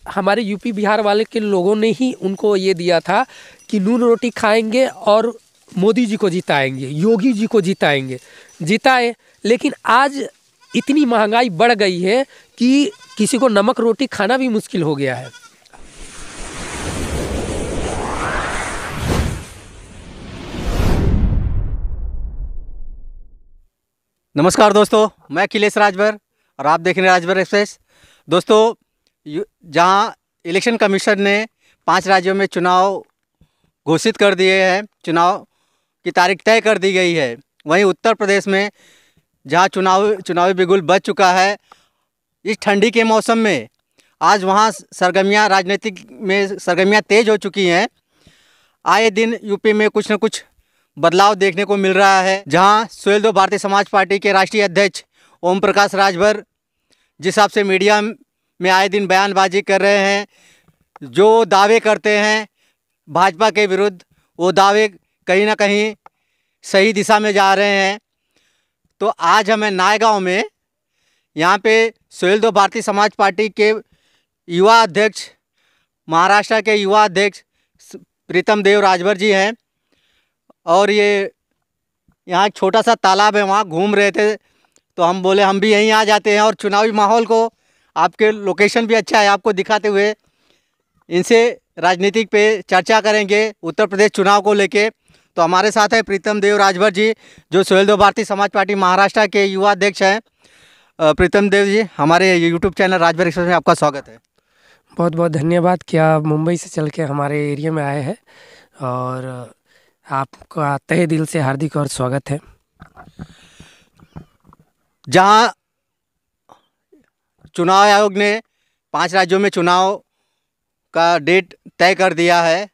हमारे यूपी बिहार वाले के लोगों ने ही उनको ये दिया था कि नून रोटी खाएंगे और मोदी जी को जिताएंगे, योगी जी को जिताएंगे, जिताए। लेकिन आज इतनी महंगाई बढ़ गई है कि किसी को नमक रोटी खाना भी मुश्किल हो गया है। नमस्कार दोस्तों, मैं अखिलेश राजभर और आप देख रहे हैं राजभर एक्सप्रेस। दोस्तों, जहां इलेक्शन कमीशन ने 5 राज्यों में चुनाव घोषित कर दिए हैं, चुनाव की तारीख तय कर दी गई है, वहीं उत्तर प्रदेश में जहां चुनावी बिगुल बज चुका है, इस ठंडी के मौसम में आज वहां राजनीतिक में सरगर्मियाँ तेज हो चुकी हैं। आए दिन यूपी में कुछ न कुछ बदलाव देखने को मिल रहा है। जहां सुहेलदेव भारतीय समाज पार्टी के राष्ट्रीय अध्यक्ष ओम प्रकाश राजभर जिस हिसाब से मीडिया में आए दिन बयानबाजी कर रहे हैं, जो दावे करते हैं भाजपा के विरुद्ध, वो दावे कहीं ना कहीं सही दिशा में जा रहे हैं। तो आज हमें नायगांव में यहाँ पे सुहेलदेव भारतीय समाज पार्टी के युवा अध्यक्ष, महाराष्ट्र के युवा अध्यक्ष प्रीतम देव राजभर जी हैं, और ये यहाँ एक छोटा सा तालाब है, वहाँ घूम रहे थे, तो हम बोले हम भी यहीं आ जाते हैं और चुनावी माहौल को, आपके लोकेशन भी अच्छा है, आपको दिखाते हुए इनसे राजनीतिक पे चर्चा करेंगे उत्तर प्रदेश चुनाव को लेके। तो हमारे साथ है प्रीतम देव राजभर जी, जो सुहेलदेव भारतीय समाज पार्टी महाराष्ट्र के युवा अध्यक्ष हैं। प्रीतम देव जी, हमारे यूट्यूब चैनल राजभर एक्सप्रेस में आपका स्वागत है। बहुत बहुत धन्यवाद कि आप मुंबई से चल के हमारे एरिया में आए हैं, और आपका तहे दिल से हार्दिक और स्वागत है। जहां चुनाव आयोग ने 5 राज्यों में चुनाव का डेट तय कर दिया है,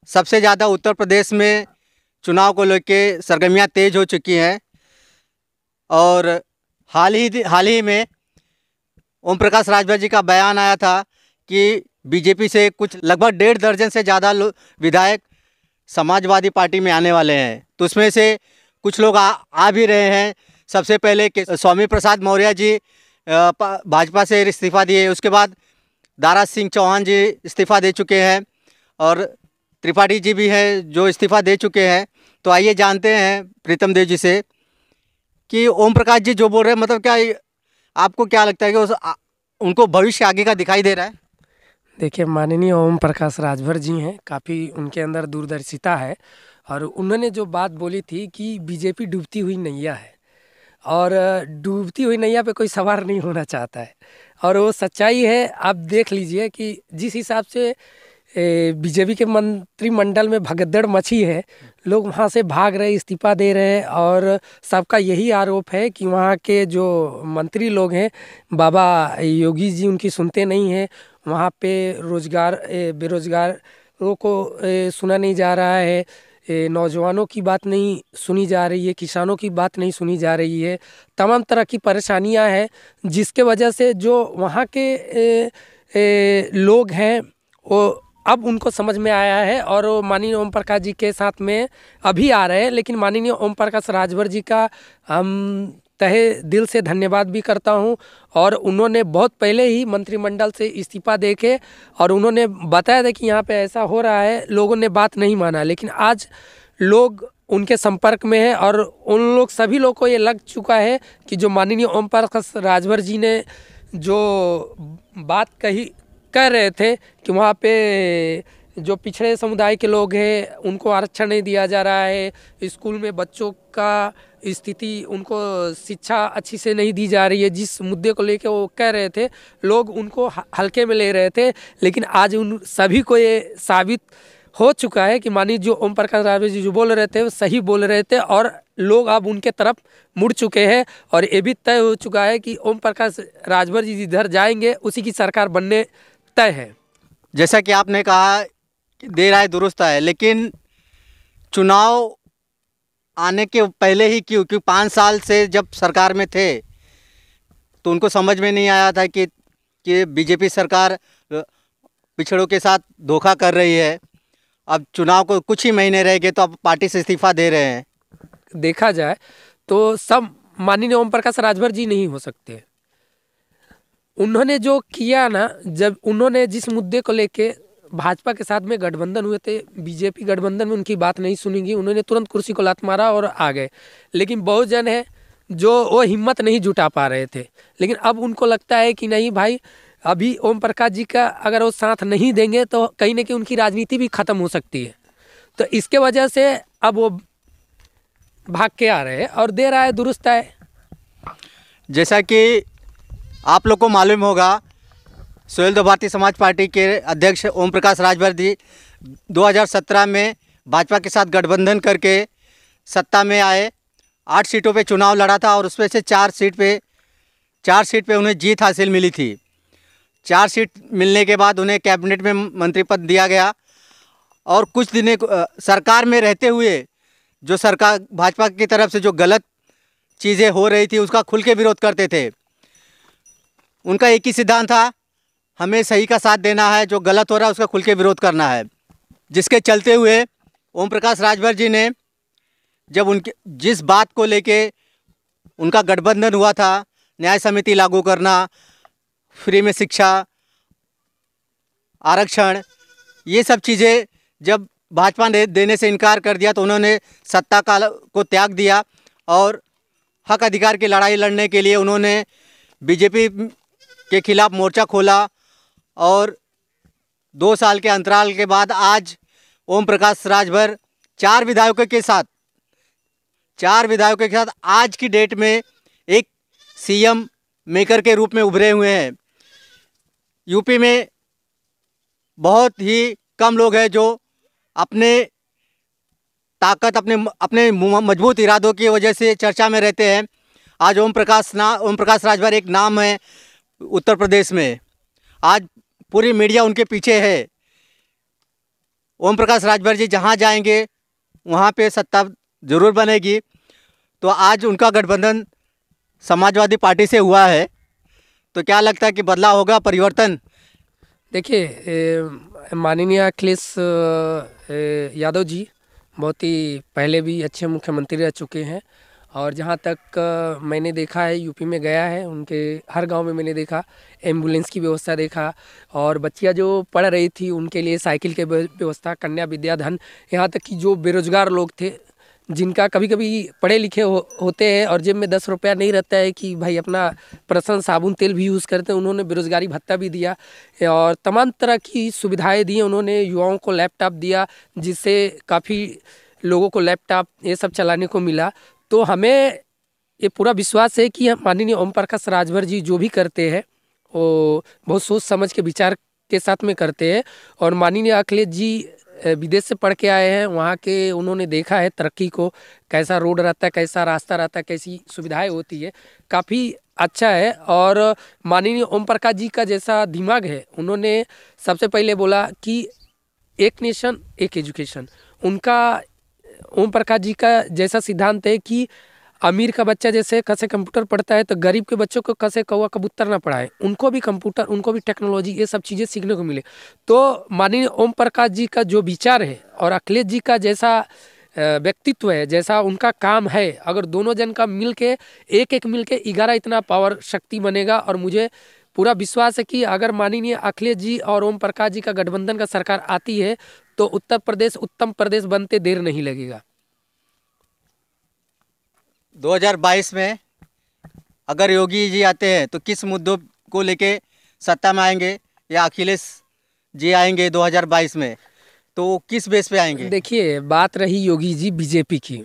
सबसे ज़्यादा उत्तर प्रदेश में चुनाव को लेकर सरगर्मियाँ तेज हो चुकी हैं। और हाल ही में ओम प्रकाश राजभर जी का बयान आया था कि बीजेपी से कुछ लगभग 1.5 दर्जन से ज़्यादा विधायक समाजवादी पार्टी में आने वाले हैं। तो उसमें से कुछ लोग आ भी रहे हैं। सबसे पहले स्वामी प्रसाद मौर्य जी भाजपा से इस्तीफा दिए, उसके बाद दारा सिंह चौहान जी इस्तीफा दे चुके हैं, और त्रिपाठी जी भी हैं जो इस्तीफा दे चुके हैं। तो आइए जानते हैं प्रीतम देव जी से कि ओम प्रकाश जी जो बोल रहे हैं, मतलब क्या आपको क्या लगता है कि उनको भविष्य आगे का दिखाई दे रहा है? देखिए, माननीय ओम प्रकाश राजभर जी हैं, काफ़ी उनके अंदर दूरदर्शिता है, और उन्होंने जो बात बोली थी कि बीजेपी डूबती हुई नैया है, और डूबती हुई नैया पे कोई सवार नहीं होना चाहता है, और वो सच्चाई है। आप देख लीजिए कि जिस हिसाब से बीजेपी के मंत्रिमंडल में भगदड़ मची है, लोग वहाँ से भाग रहे, इस्तीफा दे रहे हैं, और सबका यही आरोप है कि वहाँ के जो मंत्री लोग हैं, बाबा योगी जी उनकी सुनते नहीं हैं। वहाँ पे बेरोजगारों को सुना नहीं जा रहा है, नौजवानों की बात नहीं सुनी जा रही है, किसानों की बात नहीं सुनी जा रही है। तमाम तरह की परेशानियां हैं, जिसके वजह से जो वहाँ के लोग हैं वो अब उनको समझ में आया है, और वो माननीय ओम प्रकाश जी के साथ में अभी आ रहे हैं। लेकिन माननीय ओम प्रकाश राजभर जी का हम तहे दिल से धन्यवाद भी करता हूं, और उन्होंने बहुत पहले ही मंत्रिमंडल से इस्तीफा देके, और उन्होंने बताया था कि यहाँ पे ऐसा हो रहा है, लोगों ने बात नहीं माना। लेकिन आज लोग उनके संपर्क में है, और उन लोग सभी लोग को ये लग चुका है कि जो माननीय ओम प्रकाश राजभर जी ने जो बात कह रहे थे कि वहाँ पे जो पिछड़े समुदाय के लोग हैं उनको आरक्षण नहीं दिया जा रहा है, स्कूल में बच्चों का स्थिति, उनको शिक्षा अच्छी से नहीं दी जा रही है, जिस मुद्दे को लेके वो कह रहे थे, लोग उनको हल्के में ले रहे थे। लेकिन आज उन सभी को ये साबित हो चुका है कि माननीय जो ओम प्रकाश राजभर जी जो बोल रहे थे वो सही बोल रहे थे, और लोग अब उनके तरफ मुड़ चुके हैं, और ये भी तय हो चुका है कि ओम प्रकाश राजभर जी जिधर जाएंगे उसी की सरकार बनने तय है। जैसा कि आपने कहा देर आए दुरुस्त आए, लेकिन चुनाव आने के पहले ही क्योंकि 5 साल से जब सरकार में थे तो उनको समझ में नहीं आया था कि बीजेपी सरकार पिछड़ों के साथ धोखा कर रही है। अब चुनाव को कुछ ही महीने रह गए तो अब पार्टी से इस्तीफा दे रहे हैं। देखा जाए तो सब माननीय ओम प्रकाश राजभर जी नहीं हो सकते। उन्होंने जो किया ना, जब उन्होंने जिस मुद्दे को लेके भाजपा के साथ में गठबंधन हुए थे, बीजेपी गठबंधन में उनकी बात नहीं सुनेगी, उन्होंने तुरंत कुर्सी को लात मारा और आ गए। लेकिन बहुत जन है जो वो हिम्मत नहीं जुटा पा रहे थे, लेकिन अब उनको लगता है कि नहीं भाई, अभी ओम प्रकाश जी का अगर वो साथ नहीं देंगे तो कहीं ना कहीं उनकी राजनीति भी खत्म हो सकती है। तो इसके वजह से अब वो भाग के आ रहे हैं और दे रहा है दुरुस्त है। जैसा कि आप लोग को मालूम होगा, सोहेलदेव भारतीय समाज पार्टी के अध्यक्ष ओम प्रकाश राजभर जी 2017 में भाजपा के साथ गठबंधन करके सत्ता में आए। 8 सीटों पे चुनाव लड़ा था और उसमें से 4 सीट पे उन्हें जीत हासिल मिली थी। 4 सीट मिलने के बाद उन्हें कैबिनेट में मंत्री पद दिया गया और कुछ दिन सरकार में रहते हुए जो सरकार भाजपा की तरफ से जो गलत चीज़ें हो रही थी उसका खुल के विरोध करते थे। उनका एक ही सिद्धांत था, हमें सही का साथ देना है, जो गलत हो रहा है उसका खुल के विरोध करना है। जिसके चलते हुए ओम प्रकाश राजभर जी ने जब उनके जिस बात को लेके उनका गठबंधन हुआ था, न्याय समिति लागू करना, फ्री में शिक्षा, आरक्षण, ये सब चीज़ें जब भाजपा ने देने से इनकार कर दिया तो उन्होंने सत्ता को त्याग दिया और हक अधिकार की लड़ाई लड़ने के लिए उन्होंने बीजेपी के खिलाफ मोर्चा खोला। और 2 साल के अंतराल के बाद आज ओम प्रकाश राजभर 4 विधायकों के साथ आज की डेट में एक सीएम मेकर के रूप में उभरे हुए हैं। यूपी में बहुत ही कम लोग हैं जो अपने ताकत, अपने मजबूत इरादों की वजह से चर्चा में रहते हैं। आज ओम प्रकाश राजभर एक नाम है उत्तर प्रदेश में, आज पूरी मीडिया उनके पीछे है। ओम प्रकाश राजभर जी जहाँ जाएंगे वहाँ पे सत्ता जरूर बनेगी। तो आज उनका गठबंधन समाजवादी पार्टी से हुआ है, तो क्या लगता है कि बदलाव होगा, परिवर्तन? देखिए, माननीय अखिलेश यादव जी बहुत ही पहले भी अच्छे मुख्यमंत्री रह चुके हैं और जहाँ तक मैंने देखा है, यूपी में गया है, उनके हर गांव में मैंने देखा एम्बुलेंस की व्यवस्था देखा और बच्चियाँ जो पढ़ रही थी उनके लिए साइकिल की व्यवस्था, कन्या विद्याधन, यहाँ तक कि जो बेरोजगार लोग थे जिनका कभी कभी पढ़े लिखे होते हैं और जेब में 10 रुपया नहीं रहता है कि भाई अपना पर्सनल साबुन तेल भी यूज़ करते हैं, उन्होंने बेरोजगारी भत्ता भी दिया और तमाम तरह की सुविधाएं दी। उन्होंने युवाओं को लैपटॉप दिया जिससे काफ़ी लोगों को लैपटॉप ये सब चलाने को मिला। तो हमें ये पूरा विश्वास है कि माननीय ओम प्रकाश राजभर जी जो भी करते हैं वो बहुत सोच समझ के विचार के साथ में करते हैं। और माननीय अखिलेश जी विदेश से पढ़ के आए हैं, वहाँ के उन्होंने देखा है तरक्की को, कैसा रोड रहता है, कैसा रास्ता रहता है, कैसी सुविधाएं होती है, काफ़ी अच्छा है। और माननीय ओम प्रकाश जी का जैसा दिमाग है, उन्होंने सबसे पहले बोला कि एक नेशन एक एजुकेशन। उनका ओम प्रकाश जी का जैसा सिद्धांत है कि अमीर का बच्चा जैसे कैसे कंप्यूटर पढ़ता है तो गरीब के बच्चों को कैसे कौवा कबूतर ना पढ़ाए, उनको भी कंप्यूटर, उनको भी टेक्नोलॉजी, ये सब चीज़ें सीखने को मिले। तो माननीय ओम प्रकाश जी का जो विचार है और अखिलेश जी का जैसा व्यक्तित्व है, जैसा उनका काम है, अगर दोनों जन का मिल के एक मिल के 11 इतना पावर शक्ति बनेगा। और मुझे पूरा विश्वास है कि अगर माननीय अखिलेश जी और ओम प्रकाश जी का गठबंधन का सरकार आती है तो उत्तर प्रदेश उत्तम प्रदेश बनते देर नहीं लगेगा। 2022 में अगर योगी जी आते हैं तो किस मुद्दों को लेके सत्ता में आएंगे, या अखिलेश जी आएंगे 2022 में तो किस बेस पे आएंगे? देखिए, बात रही योगी जी बीजेपी की,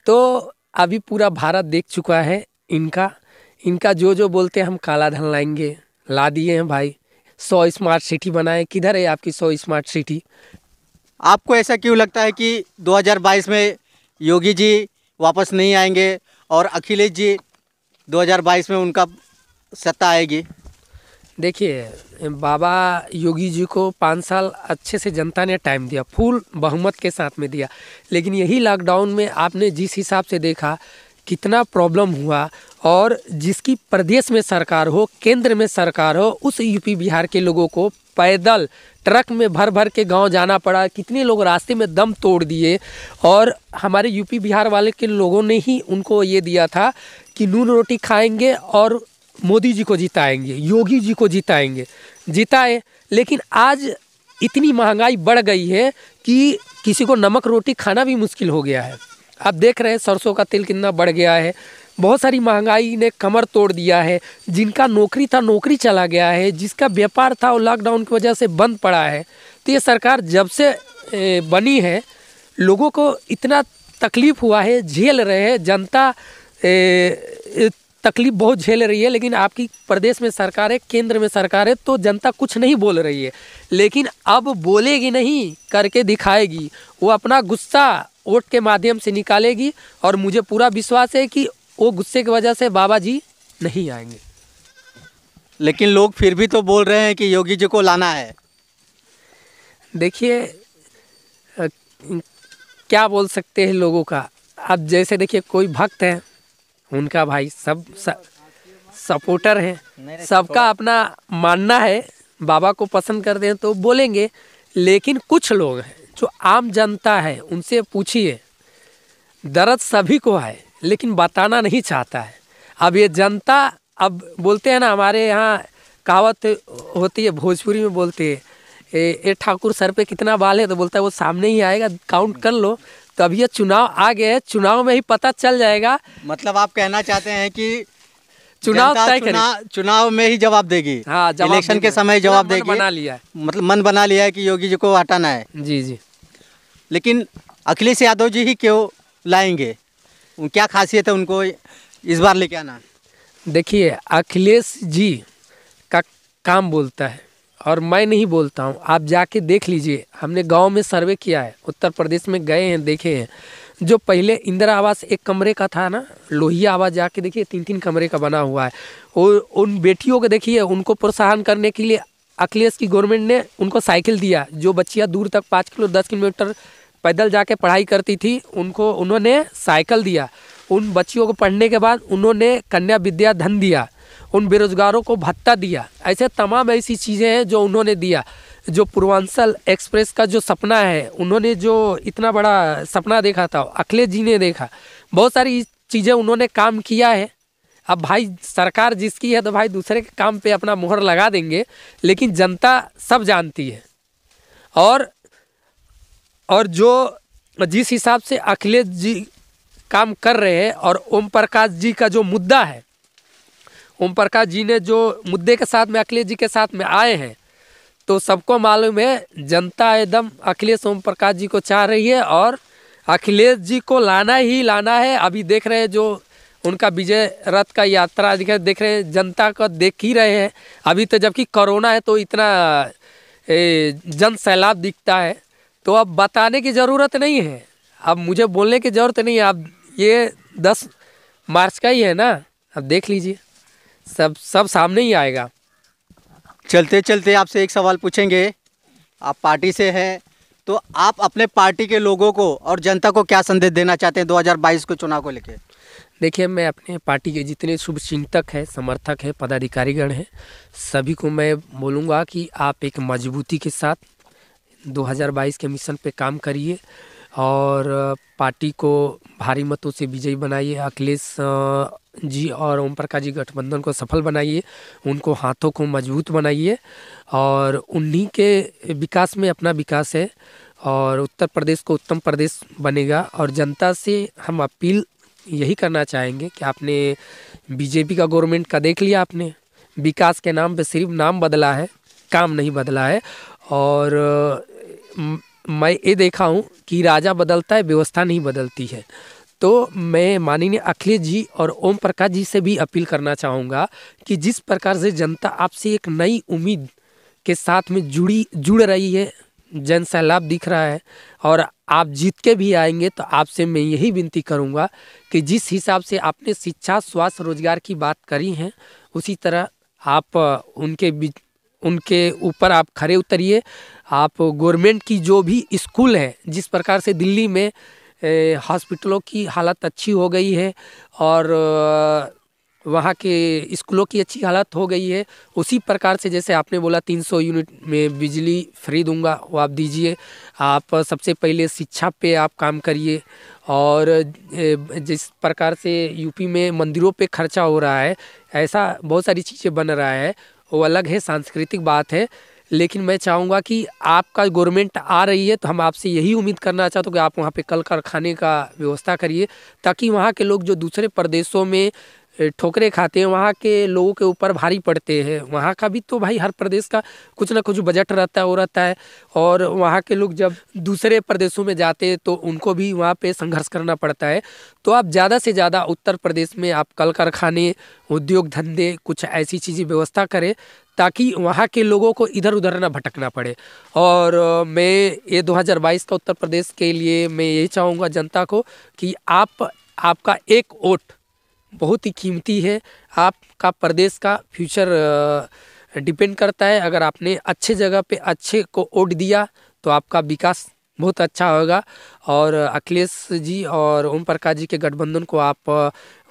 तो अभी पूरा भारत देख चुका है इनका जो बोलते हैं हम काला धन लाएंगे, ला दिए हैं भाई। 100 स्मार्ट सिटी बनाए, किधर है आपकी 100 स्मार्ट सिटी? आपको ऐसा क्यों लगता है कि 2022 में योगी जी वापस नहीं आएंगे और अखिलेश जी 2022 में उनका सत्ता आएगी? देखिए, बाबा योगी जी को 5 साल अच्छे से जनता ने टाइम दिया, फुल बहुमत के साथ में दिया, लेकिन यही लॉकडाउन में आपने जिस हिसाब से देखा कितना प्रॉब्लम हुआ। और जिसकी प्रदेश में सरकार हो, केंद्र में सरकार हो, उस यूपी बिहार के लोगों को पैदल ट्रक में भर भर के गांव जाना पड़ा, कितने लोग रास्ते में दम तोड़ दिए। और हमारे यूपी बिहार वाले के लोगों ने ही उनको ये दिया था कि नून रोटी खाएंगे और मोदी जी को जिताएंगे, योगी जी को जिताएंगे, जिताए। लेकिन आज इतनी महंगाई बढ़ गई है कि किसी को नमक रोटी खाना भी मुश्किल हो गया है। आप देख रहे हैं सरसों का तेल कितना बढ़ गया है। बहुत सारी महंगाई ने कमर तोड़ दिया है। जिनका नौकरी था नौकरी चला गया है, जिसका व्यापार था वो लॉकडाउन की वजह से बंद पड़ा है। तो ये सरकार जब से बनी है लोगों को इतना तकलीफ़ हुआ है, झेल रहे हैं जनता, तकलीफ बहुत झेल रही है। लेकिन आपकी प्रदेश में सरकार है, केंद्र में सरकार है, तो जनता कुछ नहीं बोल रही है। लेकिन अब बोलेगी नहीं, करके दिखाएगी। वो अपना गुस्सा वोट के माध्यम से निकालेगी और मुझे पूरा विश्वास है कि वो गुस्से की वजह से बाबा जी नहीं आएंगे। लेकिन लोग फिर भी तो बोल रहे हैं कि योगी जी को लाना है। देखिए क्या बोल सकते हैं लोगों का। अब जैसे देखिए कोई भक्त है, उनका भाई सब सपोर्टर हैं, सबका अपना मानना है, बाबा को पसंद करते हैं तो बोलेंगे। लेकिन कुछ लोग हैं जो आम जनता है, उनसे पूछिए, दर्द सभी को है लेकिन बताना नहीं चाहता है। अब ये जनता, अब बोलते हैं ना, हमारे यहाँ कहावत होती है, भोजपुरी में बोलते हैं, ए ठाकुर सर पे कितना बाल है, तो बोलता है वो सामने ही आएगा, काउंट कर लो। तो अभी ये चुनाव आ गए हैं, चुनाव में ही पता चल जाएगा। मतलब आप कहना चाहते हैं कि चुनाव तय करें, चुनाव में ही जवाब देगी। हाँ, इलेक्शन के समय जवाब देगी। बना लिया है, मतलब मन बना लिया है कि योगी जी को हटाना है। जी जी। लेकिन अखिलेश यादव जी ही क्यों लाएंगे? क्या खासियत है उनको इस बार लेके आना? देखिए अखिलेश जी का काम बोलता है और मैं नहीं बोलता हूँ। आप जाके देख लीजिए, हमने गांव में सर्वे किया है, उत्तर प्रदेश में गए हैं, देखे हैं। जो पहले इंदिरा आवास एक कमरे का था ना, लोहिया आवास जाके देखिए 3-3 कमरे का बना हुआ है। और उन बेटियों को देखिए, उनको प्रोत्साहन करने के लिए अखिलेश की गवर्नमेंट ने उनको साइकिल दिया। जो बच्चियाँ दूर तक 5 किलोमीटर पैदल जाके पढ़ाई करती थी, उनको उन्होंने साइकिल दिया। उन बच्चियों को पढ़ने के बाद उन्होंने कन्या विद्या धन दिया, उन बेरोजगारों को भत्ता दिया। ऐसे तमाम ऐसी चीज़ें हैं जो उन्होंने दिया। जो पूर्वांचल एक्सप्रेस का जो सपना है, उन्होंने जो इतना बड़ा सपना देखा था, अखिलेश जी ने देखा। बहुत सारी चीज़ें उन्होंने काम किया है। अब भाई सरकार जिसकी है तो भाई दूसरे के काम पे अपना मुहर लगा देंगे, लेकिन जनता सब जानती है। और जो जिस हिसाब से अखिलेश जी काम कर रहे हैं और ओम प्रकाश जी का जो मुद्दा है, ओम प्रकाश जी ने जो मुद्दे के साथ में अखिलेश जी के साथ में आए हैं, तो सबको मालूम है जनता एकदम अखिलेश ओम प्रकाश जी को चाह रही है और अखिलेश जी को लाना ही लाना है। अभी देख रहे हैं जो उनका विजय रथ का यात्रा देख रहे हैं, जनता को देख ही रहे हैं। अभी तो जबकि कोरोना है तो इतना जन सैलाब दिखता है, तो अब बताने की ज़रूरत नहीं है, अब मुझे बोलने की ज़रूरत नहीं है। अब ये 10 मार्च का ही है ना, अब देख लीजिए, सब सामने ही आएगा। चलते चलते आपसे एक सवाल पूछेंगे। आप पार्टी से हैं, तो आप अपने पार्टी के लोगों को और जनता को क्या संदेश देना चाहते हैं 2022 के चुनाव को लेकर? देखिए, मैं अपने पार्टी के जितने शुभचिंतक हैं, समर्थक हैं, पदाधिकारीगण हैं, सभी को मैं बोलूँगा कि आप एक मजबूती के साथ 2022 के मिशन पे काम करिए और पार्टी को भारी मतों से विजयी बनाइए। अखिलेश जी और ओम प्रकाश जी गठबंधन को सफल बनाइए, उनको हाथों को मजबूत बनाइए और उन्हीं के विकास में अपना विकास है और उत्तर प्रदेश को उत्तम प्रदेश बनेगा। और जनता से हम अपील यही करना चाहेंगे कि आपने बीजेपी का गवर्नमेंट का देख लिया, आपने विकास के नाम पे सिर्फ नाम बदला है, काम नहीं बदला है। और मैं ये देखा हूँ कि राजा बदलता है, व्यवस्था नहीं बदलती है। तो मैं माननीय अखिलेश जी और ओम प्रकाश जी से भी अपील करना चाहूँगा कि जिस प्रकार से जनता आपसे एक नई उम्मीद के साथ में जुड़ रही है, जन सैलाब दिख रहा है और आप जीत के भी आएंगे, तो आपसे मैं यही विनती करूँगा कि जिस हिसाब से आपने शिक्षा, स्वास्थ्य, रोजगार की बात करी है, उसी तरह आप उनके ऊपर आप खरे उतरिए। आप गवर्नमेंट की जो भी स्कूल है, जिस प्रकार से दिल्ली में हॉस्पिटलों की हालत अच्छी हो गई है और वहाँ के स्कूलों की अच्छी हालत हो गई है। उसी प्रकार से जैसे आपने बोला 300 यूनिट में बिजली फ्री दूंगा, वो आप दीजिए। आप सबसे पहले शिक्षा पे आप काम करिए। और जिस प्रकार से यूपी में मंदिरों पे खर्चा हो रहा है, ऐसा बहुत सारी चीज़ें बन रहा है, वो अलग है, सांस्कृतिक बात है। लेकिन मैं चाहूँगा कि आपका गवर्नमेंट आ रही है तो हम आपसे यही उम्मीद करना चाहते हो कि आप वहाँ पे कल कारखाने का व्यवस्था करिए, ताकि वहाँ के लोग जो दूसरे प्रदेशों में ठोकरे खाते हैं, वहाँ के लोगों के ऊपर भारी पड़ते हैं। वहाँ का भी तो भाई हर प्रदेश का कुछ ना कुछ बजट रहता है, वो रहता है। और वहाँ के लोग जब दूसरे प्रदेशों में जाते हैं तो उनको भी वहाँ पे संघर्ष करना पड़ता है। तो आप ज़्यादा से ज़्यादा उत्तर प्रदेश में आप कल कारखाने, उद्योग धंधे, कुछ ऐसी चीज़ें व्यवस्था करें ताकि वहाँ के लोगों को इधर उधर ना भटकना पड़े। और मैं ये 2022 का उत्तर प्रदेश के लिए मैं यही चाहूँगा जनता को कि आपका एक वोट बहुत ही कीमती है। आपका प्रदेश का फ्यूचर डिपेंड करता है। अगर आपने अच्छे जगह पे अच्छे को वोट दिया तो आपका विकास बहुत अच्छा होगा। और अखिलेश जी और ओम प्रकाश जी के गठबंधन को आप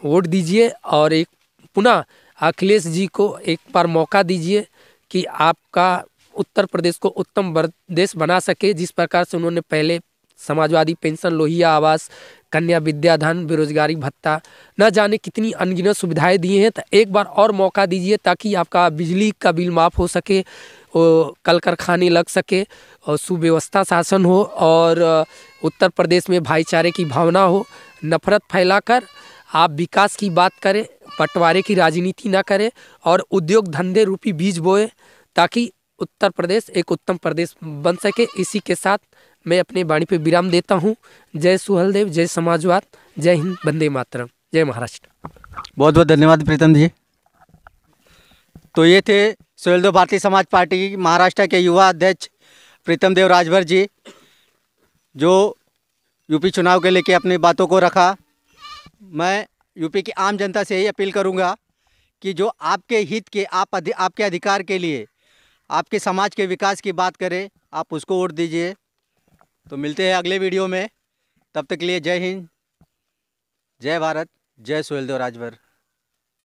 वोट दीजिए और एक पुनः अखिलेश जी को एक बार मौका दीजिए कि आपका उत्तर प्रदेश को उत्तम प्रदेश बना सके। जिस प्रकार से उन्होंने पहले समाजवादी पेंशन, लोहिया आवास, कन्या विद्याधन, बेरोजगारी भत्ता, न जाने कितनी अनगिनत सुविधाएं दी हैं, तो एक बार और मौका दीजिए ताकि आपका बिजली का बिल माफ़ हो सके, कल कारखाने लग सके और सुव्यवस्था शासन हो और उत्तर प्रदेश में भाईचारे की भावना हो। नफरत फैलाकर आप विकास की बात करें, बंटवारे की राजनीति ना करें और उद्योग धंधे रूपी बीज बोए ताकि उत्तर प्रदेश एक उत्तम प्रदेश बन सके। इसी के साथ मैं अपने वाणी पे विराम देता हूँ। जय सुहलदेव, जय समाजवाद, जय हिंद, वंदे मातरम, जय महाराष्ट्र। बहुत बहुत धन्यवाद प्रीतम जी। तो ये थे सुहेलदेव भारतीय समाज पार्टी महाराष्ट्र के युवा अध्यक्ष प्रीतम देव राजभर जी, जो यूपी चुनाव के लेके अपनी बातों को रखा। मैं यूपी की आम जनता से यही अपील करूंगा कि जो आपके हित के, आपके अधिकार के लिए, आपके समाज के विकास की बात करें, आप उसको वोट दीजिए। तो मिलते हैं अगले वीडियो में, तब तक के लिए जय हिंद, जय भारत, जय सुहेलदेव राजभर।